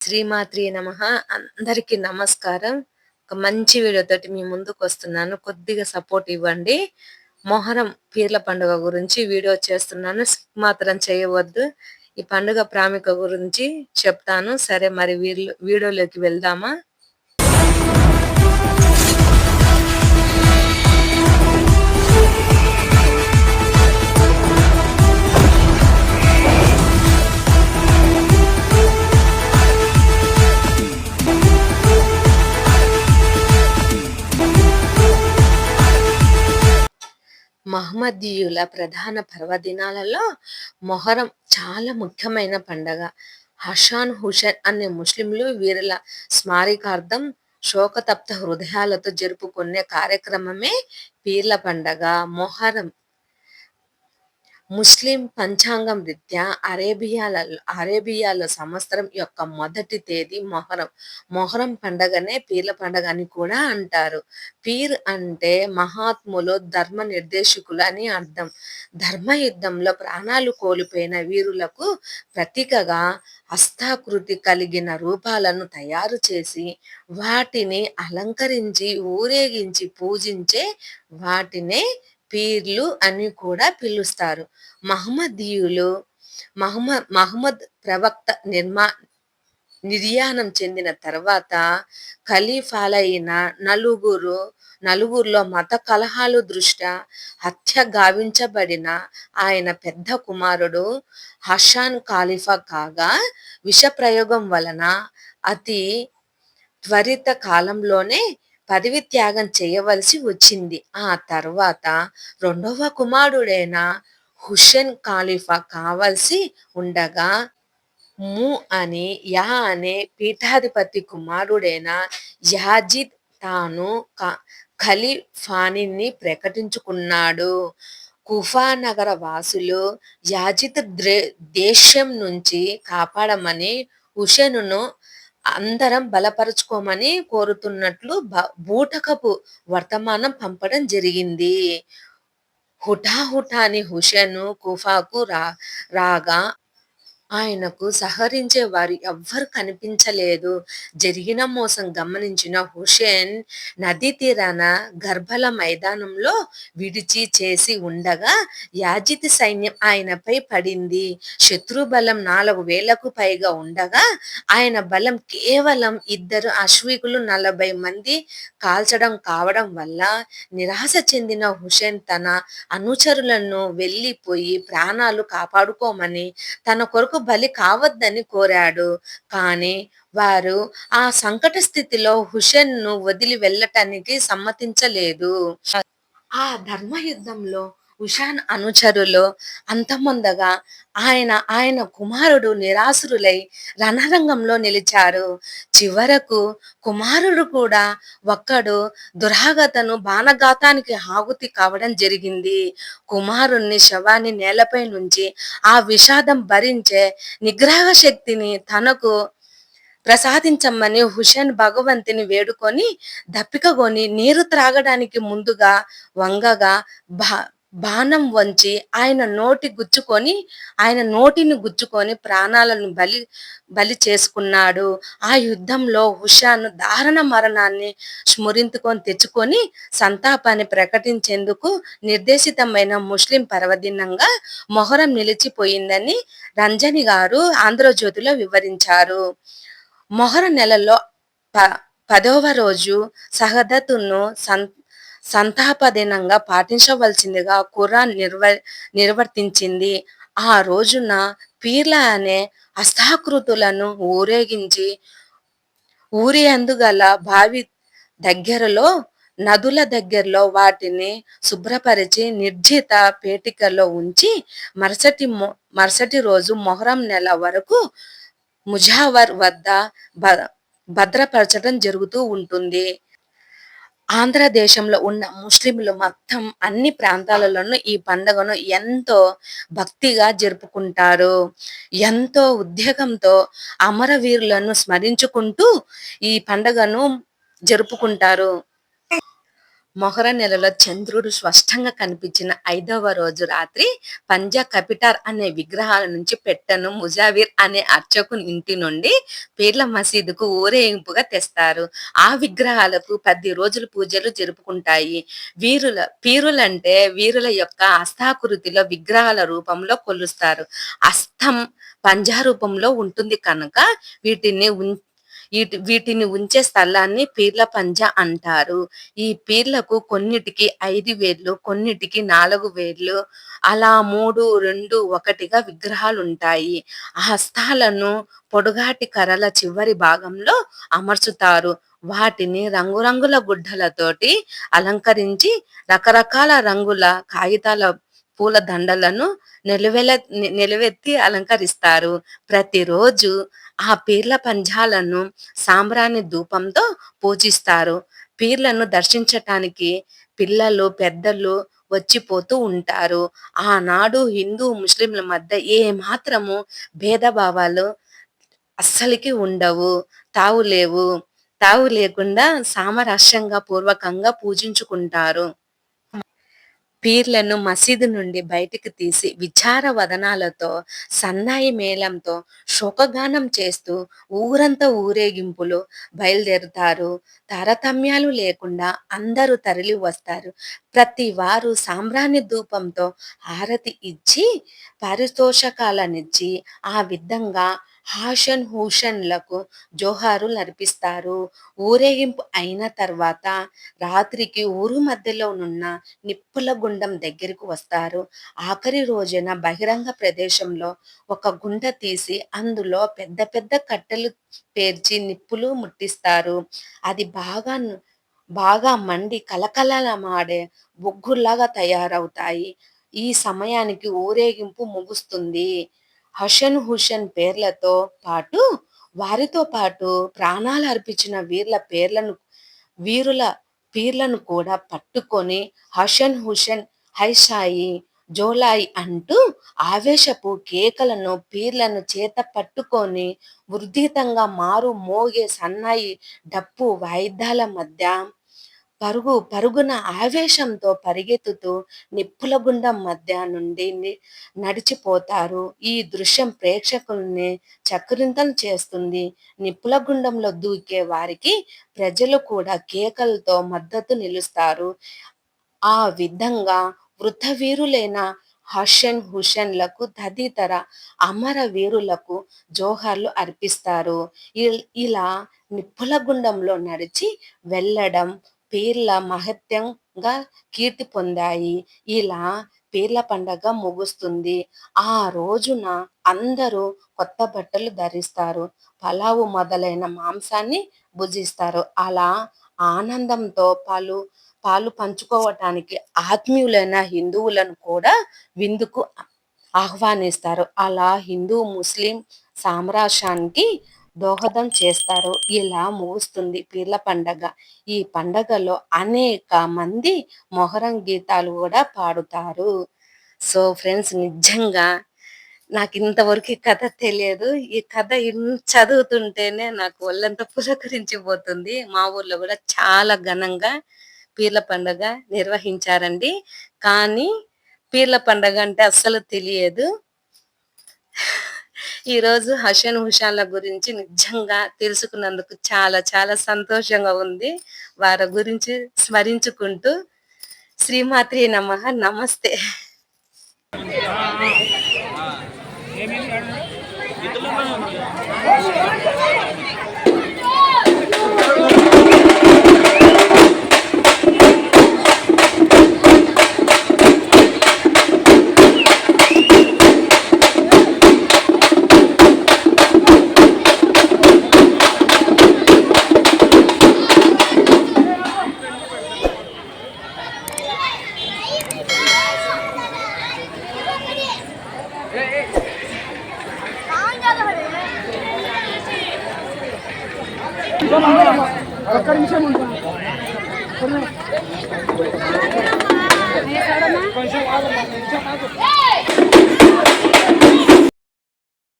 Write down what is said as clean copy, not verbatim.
శ్రీమాత్రే నమః. అందరికీ నమస్కారం. ఒక మంచి వీడియోతోటి మీ ముందుకొస్తున్నాను. కొద్దిగా సపోర్ట్ ఇవ్వండి. మొహరం పీర్ల పండుగ గురించి వీడియో చేస్తున్నాను. స్కిప్ మాత్రం చేయవద్దు. ఈ పండుగ ప్రాముఖ్యత గురించి చెప్తాను. సరే మరి వీడియోలోకి వెళ్దామా? మహమ్మదీయుల ప్రధాన పర్వదినాలలో మొహరం చాలా ముఖ్యమైన పండగ. హషాన్ హుషేన్ అనే ముస్లింలు వీరుల స్మారకార్థం శోకతప్త హృదయాలతో జరుపుకునే కార్యక్రమమే పీర్ల పండగ. మొహరం ముస్లిం పంచాంగం రీత్యా అరేబియాలో సంవత్సరం యొక్క మొదటి తేదీ మొహరం. మొహరం పండగనే పీర్ల పండగ అని కూడా అంటారు. పీర్ అంటే మహాత్ములు, ధర్మ నిర్దేశకులు అని అర్థం. ధర్మయుద్ధంలో ప్రాణాలు కోల్పోయిన వీరులకు ప్రతీకగా హస్తాకృతి కలిగిన రూపాలను తయారు చేసి వాటిని అలంకరించి ఊరేగించి పూజించే వాటినే పీర్లు అని కూడా పిలుస్తారు. మహమ్మదీయులు మహమ్మద్ ప్రవక్త నిర్యాణం చెందిన తర్వాత ఖలీఫాలైన నలుగురిలో మత కలహాలు దృష్ట్యా హత్య గావించబడిన ఆయన పెద్ద కుమారుడు హషాన్ ఖలీఫా కాగా, విష ప్రయోగం వలన అతి త్వరిత కాలంలోనే పదవి త్యాగం చేయవలసి వచ్చింది. ఆ తర్వాత రెండవ కుమారుడైన హుసేన్ ఖలీఫా కావలసి ఉండగా ము అని యా అనే పీఠాధిపతి కుమారుడైన యాజిద్ తాను ఖలీఫాని ప్రకటించుకున్నాడు. కుఫా నగర వాసులు యాజిద్ దేశం నుంచి కాపాడమని హుసేనును అందరం బలపరుచుకోమని కోరుతున్నట్లు బూటకపు వర్తమానం పంపడం జరిగింది. హుటాహుటాని హుసేను కుఫాకు రాగా ఆయనకు సహకరించే వారు ఎవ్వరు కనిపించలేదు. జరిగిన మోసం గమనించిన హుసేన్ నదీ తీరాన గర్బల మైదానంలో విడిచి చేసి ఉండగా యాజిద్ సైన్యం ఆయనపై పడింది. శత్రు బలం 4,000కు పైగా ఉండగా ఆయన బలం కేవలం 2 అశ్వికులు 40 మంది కాల్చడం కావడం వల్ల నిరాశ చెందిన హుసేన్ తన అనుచరులను వెళ్లిపోయి ప్రాణాలు కాపాడుకోమని, తన కొరకు బలి కావద్దని కోరాడు. కానీ వారు ఆ సంకట స్థితిలో హుసేన్ను వదిలి వెళ్ళటానికి సమ్మతించలేదు. ఆ ధర్మయుద్ధంలో హుసేన్ అనుచరులు అంతమొందగా ఆయన కుమారుడు నిరాశ్రులై రణరంగంలో నిలిచారు. చివరకు కుమారుడు కూడా ఒక్కడు దురాగతను బాణఘాతానికి ఆహుతి కావడం జరిగింది. కుమారుణ్ణి శవాన్ని నేలపై నుంచి ఆ విషాదం భరించే నిగ్రహ శక్తిని తనకు ప్రసాదించమని హుసేన్ భగవంతుని వేడుకొని దప్పికగొని నీరు త్రాగడానికి ముందుగా వంగగా బాణం వంచి ఆయన నోటిని గుచ్చుకొని ప్రాణాలను బలి చేసుకున్నాడు. ఆ యుద్ధంలో హుసేన్ దారుణ మరణాన్ని స్మరించుకొని తెచ్చుకొని సంతాపాన్ని ప్రకటించేందుకు నిర్దేశితమైన ముస్లిం పర్వదినంగా మొహరం నిలిచిపోయిందని రంజని గారు ఆంధ్రజ్యోతిలో వివరించారు. మొహరం నెలలో 10వ రోజు షహాదతును సంతాప దినంగా పాటించవలసిందిగా ఖురాన్ నిర్వర్తించింది. ఆ రోజున పీర్ల అనే హస్తాకృతులను ఊరేగించి ఊరి అందుగల బావి దగ్గరలో, నదుల దగ్గరలో వాటిని శుభ్రపరిచి నిర్జిత పేటికలో ఉంచి మరుసటి రోజు మొహరం నెల వరకు ముజావర్ వద్ద భద్రపరచడం జరుగుతూ ఉంటుంది. ఆంధ్రదేశంలో ఉన్న ముస్లింలు మొత్తం అన్ని ప్రాంతాలలోనూ ఈ పండుగను ఎంతో భక్తిగా జరుపుకుంటారు. ఎంతో ఉద్వేగంతో అమరవీరులను స్మరించుకుంటూ ఈ పండుగను జరుపుకుంటారు. మొహరం నెలలో చంద్రుడు స్పష్టంగా కనిపించిన 5వ రోజు రాత్రి పంజా కపిటార్ అనే విగ్రహాల నుంచి పెట్టెను ముజావిర్ అనే అర్చకుని ఇంటి నుండి పీర్ల మసీదుకు ఊరేగింపుగా తెస్తారు. ఆ విగ్రహాలకు 10 రోజులు పూజలు జరుపుకుంటాయి. పీరులంటే వీరుల యొక్క హస్తాకృతిలో విగ్రహాల రూపంలో కొలుస్తారు. హస్తం పంజా రూపంలో ఉంటుంది కనుక వీటిని వీటిని ఉంచే స్థలాన్ని పీర్ల పంజా అంటారు. ఈ పీర్లకు కొన్నిటికి 5 వేళ్ళు, కొన్నిటికి 4 వేళ్ళు, అలా 3, 2, 1గా విగ్రహాలుంటాయి. ఆ హస్తాలను పొడుగాటి కర్రల చివరి భాగంలో అమర్చుతారు. వాటిని రంగురంగుల గుడ్డలతోటి అలంకరించి రకరకాల రంగుల కాగితాల పూల దండలను నిలువెత్తి అలంకరిస్తారు. ప్రతిరోజు ఆ పీర్ల పంజాలను సాంబ్రాణి ధూపంతో పూజిస్తారు. పీర్లను దర్శించటానికి పిల్లలు, పెద్దలు వచ్చిపోతూ ఉంటారు. ఆనాడు హిందూ ముస్లింల మధ్య ఏ మాత్రము భేదభావాలు అస్సలకి ఉండవు. తావు లేకుండా సామరస్యంగా పూర్వకంగా పూజించుకుంటారు. పీర్లను మసీదు నుండి బయటికి తీసి విచార వదనాలతో, సన్నాయి మేళంతో శోకగానం చేస్తూ ఊరంతా ఊరేగింపులు బయలుదేరుతారు. తారతమ్యాలు లేకుండా అందరూ తరలి వస్తారు. ప్రతి వారు సాంబ్రాణి ధూపంతో హారతి ఇచ్చి పారితోషకాలనిచ్చి ఆ విధంగా హాషన్ హూషన్లకు జోహారులు అర్పిస్తారు. ఊరేగింపు అయిన తర్వాత రాత్రికి ఊరు మధ్యలో నున్న నిప్పుల గుండం దగ్గరకు వస్తారు. ఆఖరి రోజున బహిరంగ ప్రదేశంలో ఒక గుంట తీసి అందులో పెద్ద పెద్ద కట్టెలు పేర్చి నిప్పులు ముట్టిస్తారు. అది బాగా మండి కలకలమాడే బొగ్గులాగా తయారవుతాయి. ఈ సమయానికి ఊరేగింపు ముగుస్తుంది. హసన్ హుసేన్ పేర్లతో పాటు వారితో పాటు ప్రాణాలు అర్పించిన వీరుల పీర్లను కూడా పట్టుకొని హసన్ హుసేన్ హైషాయి జోలాయి అంటూ ఆవేశపు కేకలను పీర్లను చేత పట్టుకొని వృద్ధితంగా మారు మోగే సన్నాయి డప్పు వాయిద్యాల మధ్య పరుగున ఆవేశంతో పరిగెత్తుతూ నిప్పుల గుండం మధ్య నుండి నడిచిపోతారు. ఈ దృశ్యం ప్రేక్షకుల్ని చక్రింతలు చేస్తుంది. నిప్పుల గుండంలో దూకే వారికి ప్రజలు కూడా కేకలతో మద్దతు నిలుస్తారు. ఆ విధంగా వృద్ధవీరులైన హసన్ హుసేన్లకు తదితర అమర వీరులకు జోహార్లు అర్పిస్తారు. ఇలా నిప్పుల గుండంలో నడిచి వెళ్ళడం పీర్ల మహత్యంగా కీర్తి పొందాయి. ఇలా పీర్ల పండగ ముగుస్తుంది. ఆ రోజున అందరూ కొత్త బట్టలు ధరిస్తారు. పలావు మొదలైన మాంసాన్ని భుజిస్తారు. అలా ఆనందంతో పాలు పంచుకోవటానికి ఆత్మీయులైన హిందువులను కూడా విందుకు ఆహ్వానిస్తారు. అలా హిందూ ముస్లిం సామరస్యానికి దోహదం చేస్తారు. ఇలా ముగుస్తుంది పీర్ల పండగ. ఈ పండగలో అనేక మంది మొహరం గీతాలు కూడా పాడుతారు. సో ఫ్రెండ్స్, నిజంగా నాకు ఇంతవరకు ఈ కథ తెలియదు. ఈ కథ చదువుతుంటేనే నాకు ఒళ్ళంతా పులకరించిపోతుంది. మా ఊర్లో కూడా చాలా ఘనంగా పీర్ల పండగ నిర్వహించారండి. కానీ పీర్ల పండగ అంటే అస్సలు తెలియదు. ఈరోజు హసన్ హుషాన్ల గురించి నిజంగా తెలుసుకున్నందుకు చాలా చాలా సంతోషంగా ఉంది. వారి గురించి స్మరించుకుంటూ శ్రీమాత్రే నమః. నమస్తే. ఒక్క నిమిషం ఉంటుంది. కొంచెం